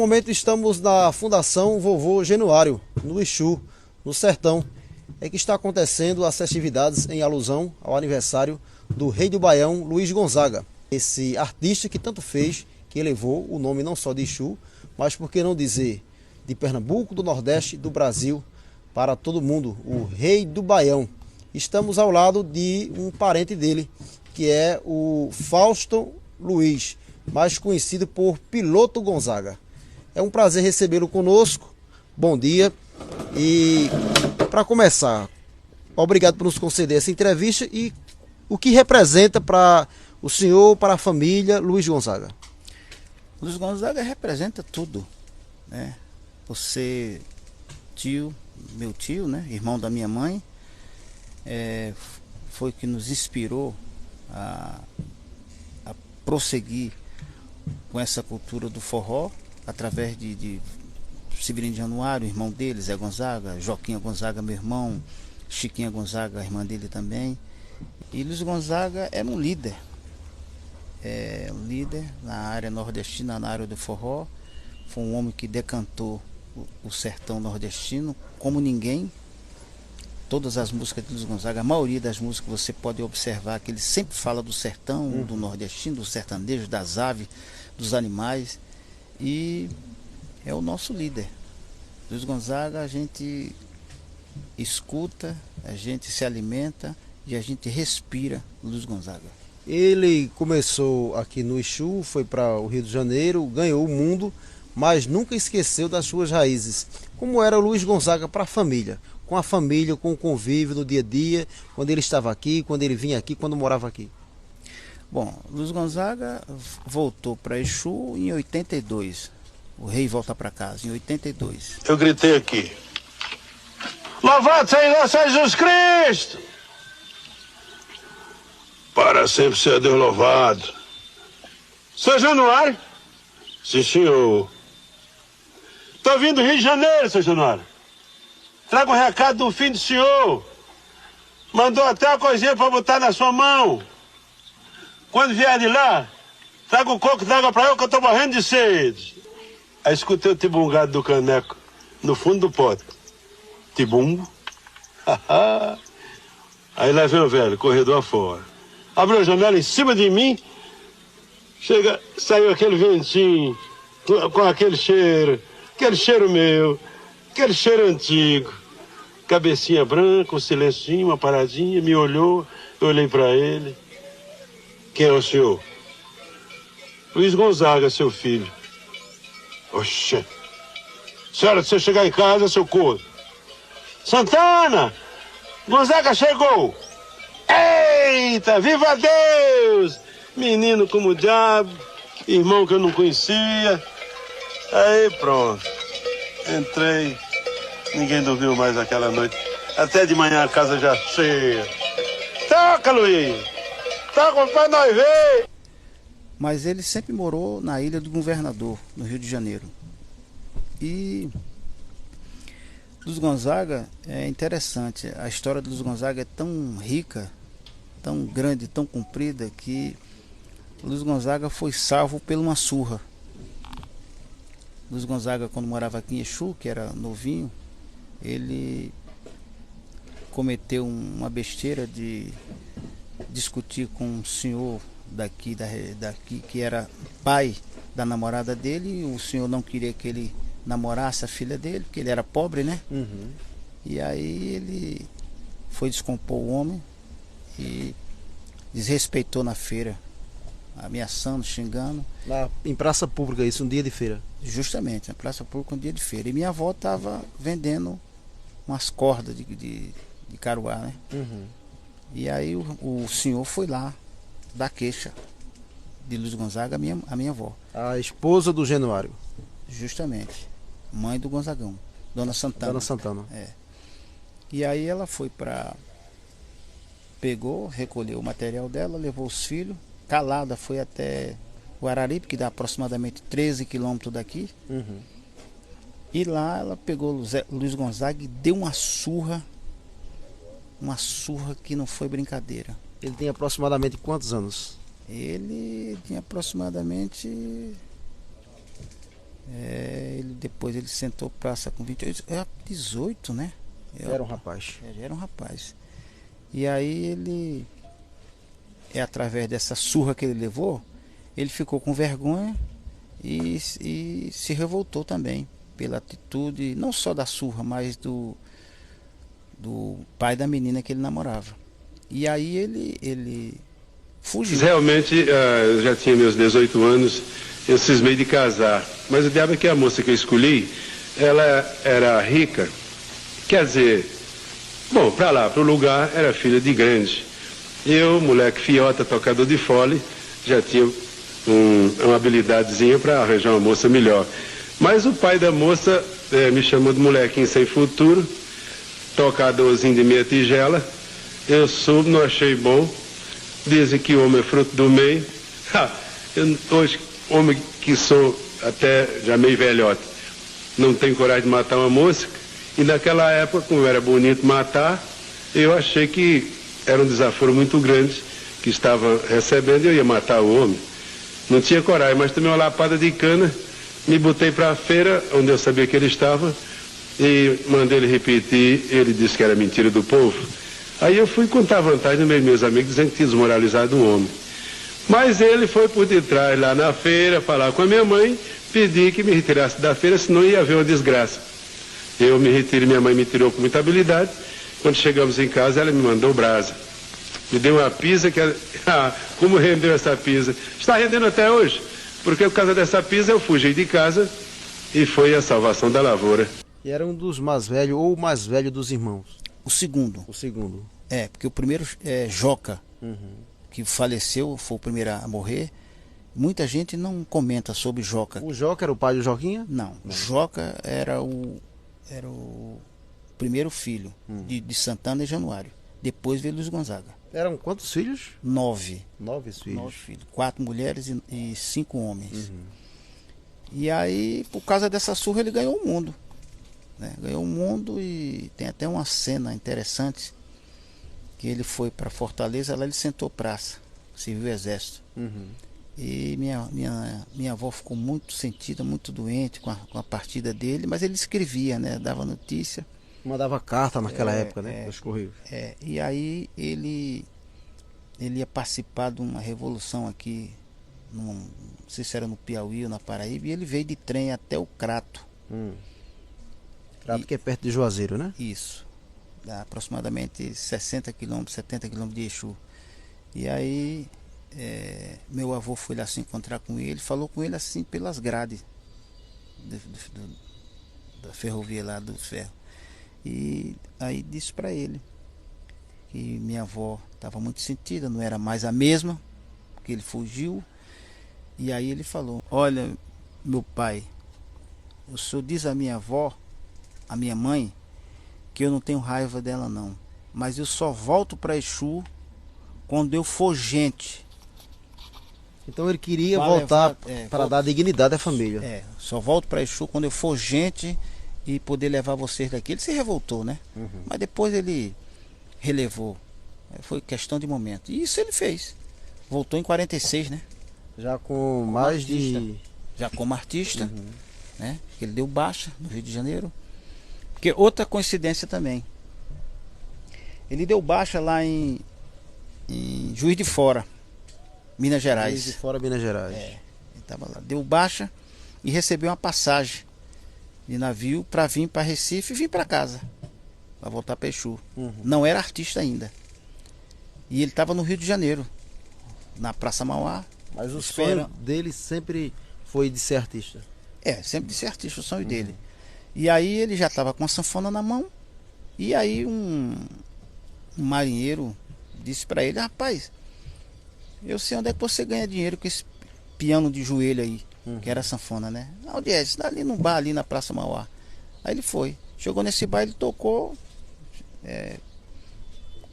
momento estamos na Fundação Vovô Januário, no Exu, no Sertão. É que está acontecendo as festividades em alusão ao aniversário do Rei do Baião, Luiz Gonzaga. Esse artista que tanto fez, que elevou o nome não só de Exu, mas por que não dizer de Pernambuco, do Nordeste, do Brasil, para todo mundo, o Rei do Baião. Estamos ao lado de um parente dele, que é o Fausto Luiz, mais conhecido por Piloto Gonzaga. É um prazer recebê-lo conosco. Bom dia. E para começar, obrigado por nos conceder essa entrevista e o que representa para o senhor, para a família Luiz Gonzaga. Luiz Gonzaga representa tudo, né? Você, tio, meu tio, né? Irmão da minha mãe, foi que nos inspirou a prosseguir com essa cultura do forró, através de Severino Januário, irmão dele, Zé Gonzaga, Joquinha Gonzaga, meu irmão, Chiquinha Gonzaga, a irmã dele também. E Luiz Gonzaga era um líder na área nordestina, na área do forró. Foi um homem que decantou o sertão nordestino como ninguém. Todas as músicas de Luiz Gonzaga, a maioria das músicas você pode observar que ele sempre fala do sertão, do nordestino, do sertanejo, das aves, dos animais. E é o nosso líder. Luiz Gonzaga, a gente escuta, a gente se alimenta e a gente respira Luiz Gonzaga. Ele começou aqui no Exu, foi para o Rio de Janeiro, ganhou o mundo, mas nunca esqueceu das suas raízes. Como era o Luiz Gonzaga para a família, com o convívio no dia a dia, quando ele estava aqui, quando ele vinha aqui, quando morava aqui? Bom, Luiz Gonzaga voltou para Exu em 82. O rei volta para casa em 82. Eu gritei aqui: louvado seja Jesus Cristo! Para sempre ser Deus louvado. Seu Januário? Sim, senhor. Estou vindo do Rio de Janeiro, seu Januário. Trago um recado do filho do senhor. Mandou até uma coisinha para botar na sua mão. Quando vier de lá, traga um coco d'água para eu que eu estou morrendo de sede. Aí escutei o tibungado do caneco no fundo do pote. Tibumbo. Aí lá vem o velho, corredor afora. Abriu a janela em cima de mim. Saiu aquele ventinho com aquele cheiro meu, aquele cheiro antigo. Cabecinha branca, um silencinho, uma paradinha, me olhou, eu olhei para ele. Quem é o senhor? Luiz Gonzaga, seu filho. Oxê. Senhora, se você chegar em casa, seu corno. Santana! Gonzaga chegou! Eita, viva Deus! Menino como o diabo, irmão que eu não conhecia. Aí pronto. Entrei. Ninguém dormiu mais aquela noite. Até de manhã a casa já cheia. Toca, Luiz! Toca pra nós ver! Mas ele sempre morou na Ilha do Governador, no Rio de Janeiro. E Luiz Gonzaga é interessante. A história de Luiz Gonzaga é tão rica, tão grande, tão comprida, que Luiz Gonzaga foi salvo por uma surra. Luiz Gonzaga, quando morava aqui em Exu, que era novinho, ele cometeu uma besteira de discutir com um senhor daqui que era pai da namorada dele. O senhor não queria que ele namorasse a filha dele, porque ele era pobre, né? E aí ele foi descompor o homem e desrespeitou na feira, ameaçando, xingando. Em praça pública, isso, um dia de feira? Justamente, na praça pública, um dia de feira. E minha avó estava vendendo umas cordas de caruá, né? E aí o senhor foi lá dar queixa de Luiz Gonzaga a minha avó. A esposa do Januário. Justamente. Mãe do Gonzagão. Dona Santana. Dona Santana. E aí ela foi pegou, recolheu o material dela, levou os filhos. Calada foi até Guararipe, que dá aproximadamente 13 quilômetros daqui. E lá ela pegou Luiz Gonzaga e deu uma surra que não foi brincadeira. Ele tem aproximadamente quantos anos? Ele tinha aproximadamente Depois ele sentou praça com 28, 18, né? Era um rapaz. Ele era um rapaz. E aí ele, através dessa surra que ele levou, ele ficou com vergonha e se revoltou também pela atitude, não só da surra, mas do pai da menina que ele namorava. E aí ele fugiu. Realmente, eu já tinha meus 18 anos, eu cismei de casar. Mas o diabo é que a moça que eu escolhi, ela era rica. Quer dizer, bom, pra lá, pro lugar, era filha de grande. Eu, moleque fiota, tocador de fole, já tinha uma habilidadezinha para arranjar uma moça melhor. Mas o pai da moça me chamou de molequinho sem futuro, tocadorzinho de meia tigela. Eu soube, não achei bom. Dizem que o homem é fruto do meio. Eu hoje, homem que sou até já meio velhote, não tenho coragem de matar uma mosca. E naquela época, como era bonito matar, eu achei que era um desaforo muito grande que estava recebendo e eu ia matar o homem. Não tinha coragem, mas tomei uma lapada de cana, me botei para a feira, onde eu sabia que ele estava, e mandei ele repetir. Ele disse que era mentira do povo. Aí eu fui contar vantagem no meio dos meus amigos, dizendo que tinha desmoralizado um homem. Mas ele foi por detrás lá na feira, falar com a minha mãe, pedir que me retirasse da feira, senão ia haver uma desgraça. Eu me retirei, minha mãe me tirou com muita habilidade. Quando chegamos em casa, ela me mandou brasa. Me deu uma pisa que... como rendeu essa pisa? Está rendendo até hoje, porque por causa dessa pisa eu fugi de casa e foi a salvação da lavoura. E era um dos mais velhos, ou o mais velho dos irmãos? O segundo. O segundo. Porque o primeiro é Joca, que faleceu, foi o primeiro a morrer. Muita gente não comenta sobre Joca. O Joca era o pai do Joquinha? Não. Joca era o primeiro filho de Santana e Januário. Depois veio Luiz Gonzaga. Eram quantos filhos? 9. 9 filhos. 9 filhos. 4 mulheres e 5 homens. E aí, por causa dessa surra, ele ganhou o mundo. Né? Ganhou o mundo, e tem até uma cena interessante, que ele foi para Fortaleza, lá ele sentou praça, serviu o exército. E minha avó ficou muito sentida, muito doente com a partida dele, mas ele escrevia, né? Dava notícia. Mandava carta naquela época, né? Dos Correios. E aí ele ia participar de uma revolução aqui, não sei se era no Piauí ou na Paraíba, e ele veio de trem até o Crato. Crato, que é perto de Juazeiro, né? Isso. Dá aproximadamente 60 quilômetros, 70 quilômetros de Exu. E aí meu avô foi lá se encontrar com ele, falou com ele assim pelas grades da ferrovia lá do ferro. E aí disse para ele que minha avó estava muito sentida, não era mais a mesma, porque ele fugiu. E aí ele falou: olha, meu pai, o senhor diz à minha avó, a minha mãe, que eu não tenho raiva dela não, mas eu só volto para Exu quando eu for gente. Então ele queria voltar para dar dignidade à família. Só volto para Exu quando eu for gente e poder levar vocês daqui. Ele se revoltou, né? Mas depois ele relevou. Foi questão de momento. E isso ele fez. Voltou em 46, né? Já com mais de... Já como artista, né? Ele deu baixa no Rio de Janeiro. Porque outra coincidência também. Ele deu baixa lá em Juiz de Fora, Minas Gerais. Juiz de Fora, Minas Gerais. Ele estava lá. Deu baixa e recebeu uma passagem de navio para vir para Recife e vir para casa, para voltar para Exu. Não era artista ainda. E ele estava no Rio de Janeiro, na Praça Mauá. Mas o sonho dele sempre foi de ser artista. Sempre de ser artista, o sonho dele. E aí ele já estava com a sanfona na mão. E aí um marinheiro disse para ele: rapaz, eu sei onde é que você ganha dinheiro com esse piano de joelho aí, que era a sanfona, né? Onde é? Está ali no bar, ali na Praça Mauá. Aí ele foi, chegou nesse bar, ele tocou,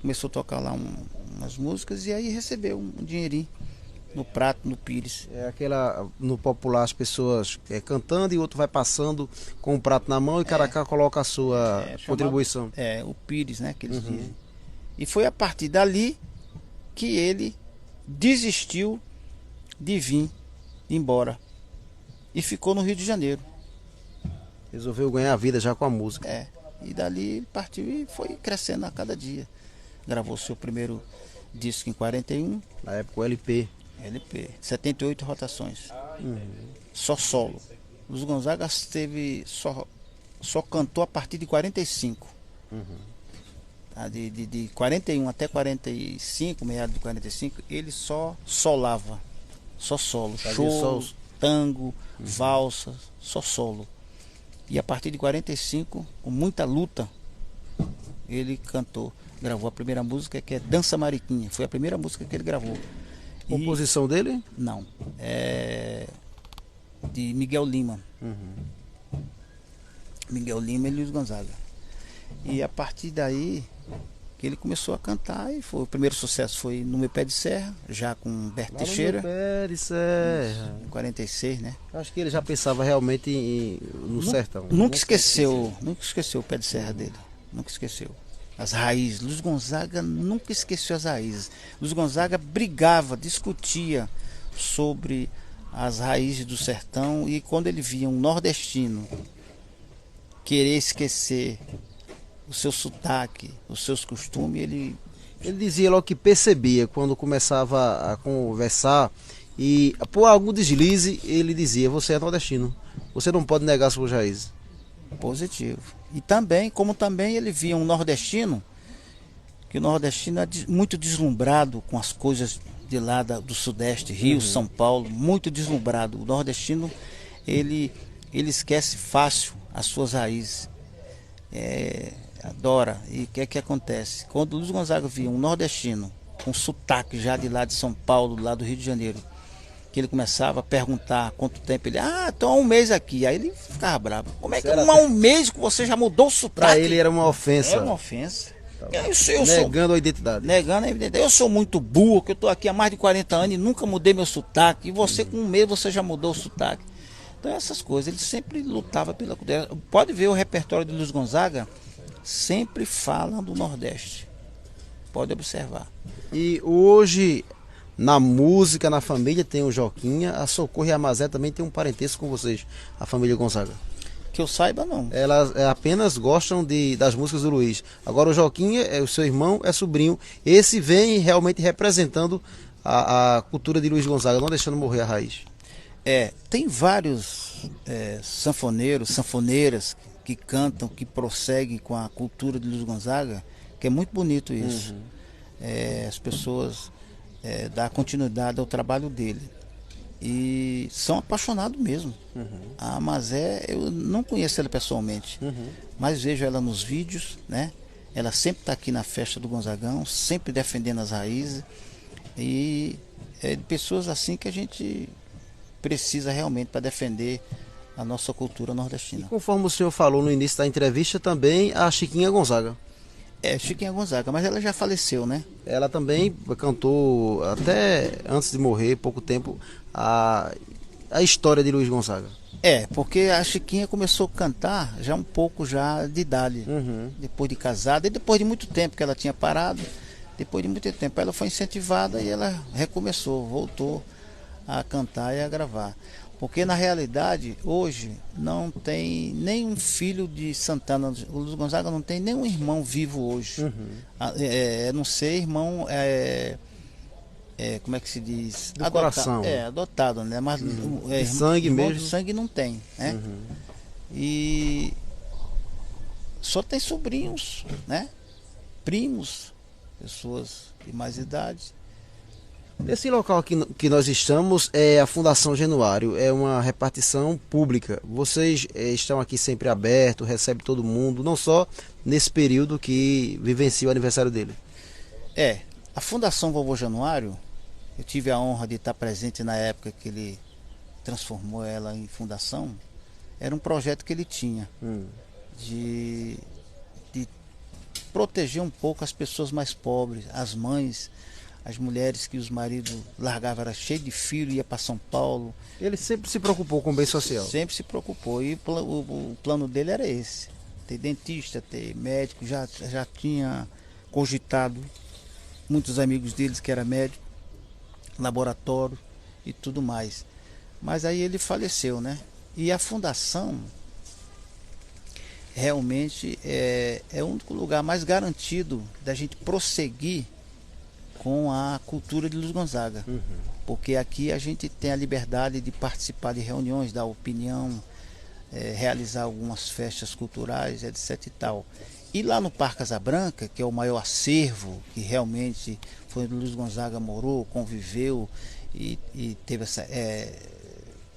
começou a tocar lá umas músicas, e aí recebeu um dinheirinho no prato, no pires. No popular, as pessoas cantando e o outro vai passando com o prato na mão e cada cá coloca a sua contribuição. O pires, né, que eles dizem. E foi a partir dali que ele desistiu de vir embora e ficou no Rio de Janeiro. Resolveu ganhar a vida já com a música. É, e dali ele partiu e foi crescendo a cada dia. Gravou seu primeiro disco em 41, Na época o LP. 78 rotações. Só solo. Luiz Gonzaga só cantou a partir de 45. Tá? De 41 até 45, meados de 45, ele só solava. Só solo. Fazia Show, só os- tango, valsas, só solo. E a partir de 45, com muita luta, ele gravou a primeira música, que é Dança Mariquinha. Foi a primeira música que ele gravou. E- Composição dele? Não, é de Miguel Lima. Miguel Lima e Luiz Gonzaga. E a partir daí que ele começou a cantar, e foi o primeiro sucesso foi No Meu Pé de Serra, já com Berto Lá no Teixeira, meu pé de serra. em 46, né? Acho que ele já pensava realmente no sertão. Nunca esqueceu o pé de serra dele. Nunca esqueceu. As raízes. Luiz Gonzaga nunca esqueceu as raízes. Luiz Gonzaga brigava, discutia sobre as raízes do sertão, e quando ele via um nordestino querer esquecer o seu sotaque, os seus costumes, ele Ele dizia logo que percebia quando começava a conversar e por algum deslize ele dizia: você é nordestino, você não pode negar suas raízes. positivo. E também, como também ele via um nordestino, que o nordestino é muito deslumbrado com as coisas de lá do Sudeste, Rio, São Paulo, muito deslumbrado. O nordestino, ele esquece fácil as suas raízes. Adora. E o que é que acontece? Quando o Luiz Gonzaga via um nordestino com sotaque já de lá de São Paulo, lá do Rio de Janeiro, que ele começava a perguntar quanto tempo ele, tô há um mês aqui. Aí ele ficava bravo. Como é que há um mês que você já mudou o sotaque? Para ele era uma ofensa. É uma ofensa. Eu sou, Negando a identidade. negando a evidência. Eu sou muito burro, que eu estou aqui há mais de 40 anos e nunca mudei meu sotaque. E você, com um mês, você já mudou o sotaque. Então, essas coisas, ele sempre lutava pela cultura. Pode ver o repertório de Luiz Gonzaga, sempre fala do Nordeste. Pode observar. E hoje, na música, na família, tem o Joquinha, a Socorro e a Mazé também tem um parentesco com vocês, a família Gonzaga. Que eu saiba, não. Elas apenas gostam das músicas do Luiz. Agora o Joquinha, o seu irmão, é sobrinho. Esse vem realmente representando a cultura de Luiz Gonzaga, não deixando morrer a raiz. Tem vários sanfoneiros, sanfoneiras que cantam, que prosseguem com a cultura de Luiz Gonzaga, que é muito bonito isso. As pessoas dão continuidade ao trabalho dele. E são apaixonados mesmo. A Mazé, eu não conheço ela pessoalmente, mas vejo ela nos vídeos, né? Ela sempre está aqui na festa do Gonzagão, sempre defendendo as raízes. E é de pessoas assim que a gente precisa realmente para defender a nossa cultura nordestina. Conforme o senhor falou no início da entrevista, também a Chiquinha Gonzaga. Chiquinha Gonzaga, mas ela já faleceu, né? Ela também cantou, até antes de morrer, pouco tempo, a história de Luiz Gonzaga. Porque a Chiquinha começou a cantar já um pouco já de idade, depois de casada, e depois de muito tempo que ela tinha parado, depois de muito tempo ela foi incentivada e ela recomeçou, voltou a cantar e a gravar. Porque na realidade, hoje, não tem nenhum filho de Santana. O Luiz Gonzaga não tem nenhum irmão vivo hoje. Não ser irmão, como é que se diz? Do coração. Adotado, né? Mas De sangue irmão mesmo. de sangue não tem, né? E só tem sobrinhos, né? Primos, pessoas de mais idade. Esse local aqui que nós estamos é a Fundação Januário, é uma repartição pública. Vocês estão aqui sempre abertos, recebem todo mundo, não só nesse período que vivencia o aniversário dele. A Fundação Vovô Januário, eu tive a honra de estar presente na época que ele transformou ela em fundação. Era um projeto que ele tinha de proteger um pouco as pessoas mais pobres, as mães, as mulheres que os maridos largavam, era cheio de filho, ia para São Paulo. Ele sempre se preocupou com o bem social. Sempre se preocupou. E o plano dele era esse: ter dentista, ter médico. Já tinha cogitado muitos amigos deles que era médico, laboratório e tudo mais. Mas aí ele faleceu, né? E a fundação realmente é o único lugar mais garantido da gente prosseguir com a cultura de Luiz Gonzaga. Porque aqui a gente tem a liberdade de participar de reuniões, dar opinião, realizar algumas festas culturais, etc e tal. E lá no Parque Asa Branca, que é o maior acervo, que realmente foi onde Luiz Gonzaga morou, conviveu e teve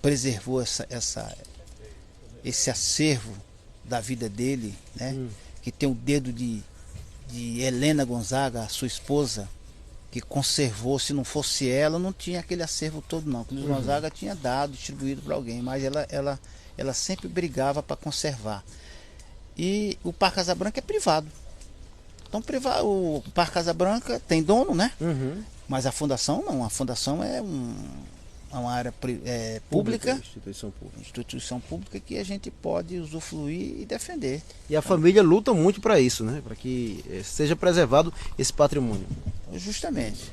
preservou esse acervo da vida dele, né? Que tem o dedo de Helena Gonzaga, a sua esposa, que conservou. Se não fosse ela, não tinha aquele acervo todo não. Que Luiz Gonzaga tinha dado, distribuído para alguém, mas ela sempre brigava para conservar. E o Parque Asa Branca é privado. Então o Parque Asa Branca tem dono, né? Mas a fundação não. A fundação é uma área pública, instituição pública que a gente pode usufruir e defender. E a família luta muito para isso, né? Para que seja preservado esse patrimônio. Justamente.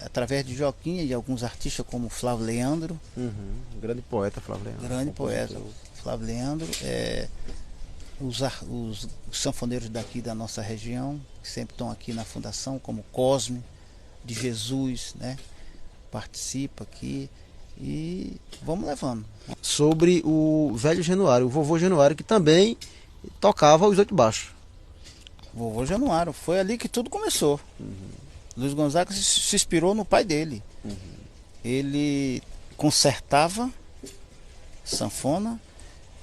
Através de Joaquim e de alguns artistas como Flávio Leandro. Grande poeta, Flávio Leandro. Grande poeta, Flávio Leandro. Os sanfoneiros daqui da nossa região, que sempre estão aqui na fundação, como Cosme, de Jesus, né? Participa aqui e vamos levando. Sobre o velho Januário, o vovô Januário, que também tocava os 8 baixos. Vovô Januário, foi ali que tudo começou. Luiz Gonzaga se inspirou no pai dele. Ele consertava sanfona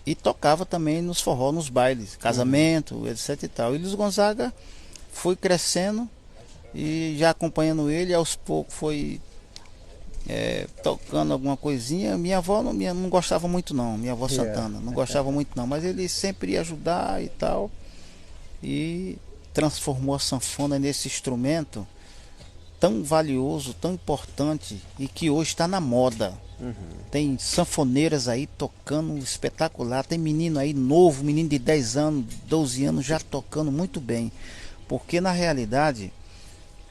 e tocava também nos forró, nos bailes, casamento, etc e tal. E Luiz Gonzaga foi crescendo e já acompanhando ele, aos poucos foi tocando alguma coisinha. Minha avó não gostava muito não, minha avó Santana, não gostava muito não, mas ele sempre ia ajudar e tal, e transformou a sanfona nesse instrumento tão valioso, tão importante e que hoje está na moda. Tem sanfoneiras aí tocando espetacular, tem menino aí novo, menino de 10 anos, 12 anos já tocando muito bem, porque na realidade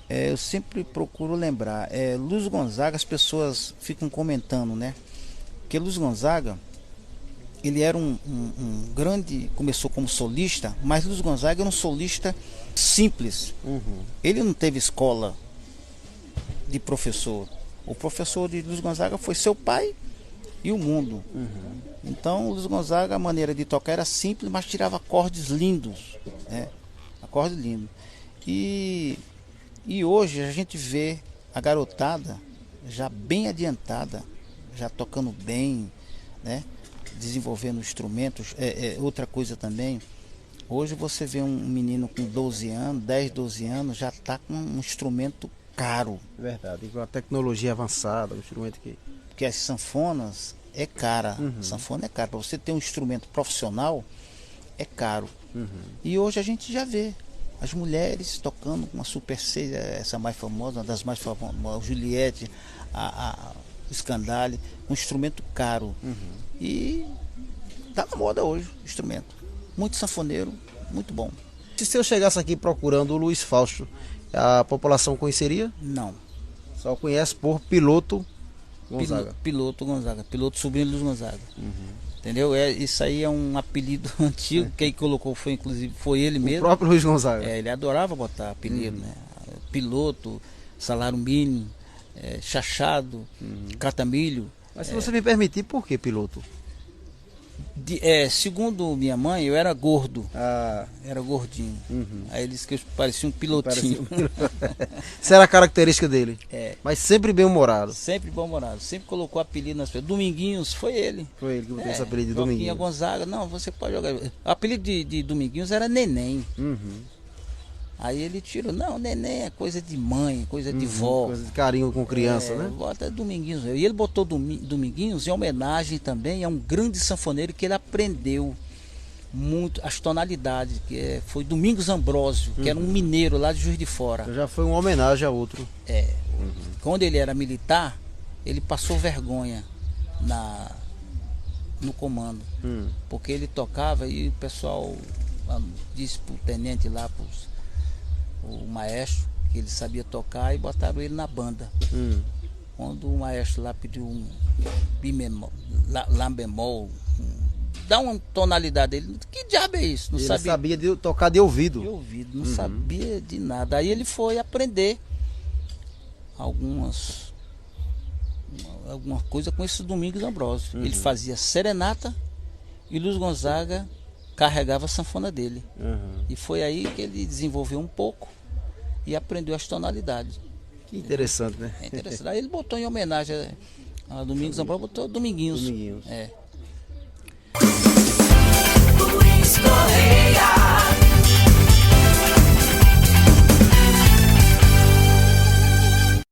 eu sempre procuro lembrar, Luiz Gonzaga, as pessoas ficam comentando, né? Que Luiz Gonzaga, ele era um grande, começou como solista, mas Luiz Gonzaga era um solista simples. Ele não teve escola de professor. O professor de Luiz Gonzaga foi seu pai e o mundo. Então Luiz Gonzaga, a maneira de tocar era simples, mas tirava acordes lindos, né? Acordes lindos. E hoje a gente vê a garotada já bem adiantada, já tocando bem, né? Desenvolvendo instrumentos. Outra coisa também, hoje você vê um menino com 12 anos, 10, 12 anos, já está com um instrumento caro. Verdade, com a tecnologia avançada, um instrumento que... Porque as sanfonas é cara, sanfona é cara. Para você ter um instrumento profissional, é caro. E hoje a gente já vê as mulheres tocando com uma Super 6, essa mais famosa, uma das mais famosas, Juliette, a Scandale, um instrumento caro. E tá na moda hoje o instrumento. Muito sanfoneiro, muito bom. Se eu chegasse aqui procurando o Luiz Fausto, a população conheceria? Não. Só conhece por Piloto Gonzaga. Piloto Gonzaga, piloto sobrinho Luiz Gonzaga. Entendeu? Isso aí é um apelido antigo, quem colocou inclusive foi ele mesmo. O próprio Luiz Gonzaga. Ele adorava botar apelido, né? Piloto, salário mínimo, chachado, catamilho. Mas se você me permitir, por que Piloto? Segundo minha mãe, eu era gordo. Ah. Era gordinho. Aí ele disse que eu parecia um pilotinho. Isso era a característica dele. Mas sempre bem-humorado. Sempre bem-humorado. Sempre colocou apelido nas pessoas. Dominguinhos, foi ele. Foi ele que botou esse apelido de Dominguinhos. Gonzaga, não, você pode jogar. O apelido de Dominguinhos era Neném. Aí ele tirou, não, Neném é coisa de mãe, coisa de vó. Coisa de carinho com criança, né? Bota Dominguinhos. E ele botou Dominguinhos em homenagem também a um grande sanfoneiro que ele aprendeu muito as tonalidades, que foi Domingos Ambrósio, que era um mineiro lá de Juiz de Fora. Já foi uma homenagem a outro. Quando ele era militar, ele passou vergonha no comando, porque ele tocava e o pessoal disse pro tenente lá, o maestro, que ele sabia tocar, e botaram ele na banda. Quando o maestro lá pediu um bemol, lá bemol, dá uma tonalidade, ele, que diabo é isso? Não Ele sabia. sabia tocar de ouvido. De ouvido, não sabia de nada. Aí ele foi aprender alguma coisa com esses Domingos Ambrosio. Ele fazia serenata e Luiz Gonzaga carregava a sanfona dele. E foi aí que ele desenvolveu um pouco e aprendeu as tonalidades. Que interessante, né? É interessante. Aí ele botou em homenagem a Domingos Ambrosio, botou Dominguinhos. Dominguinhos. É. Luiz Correia.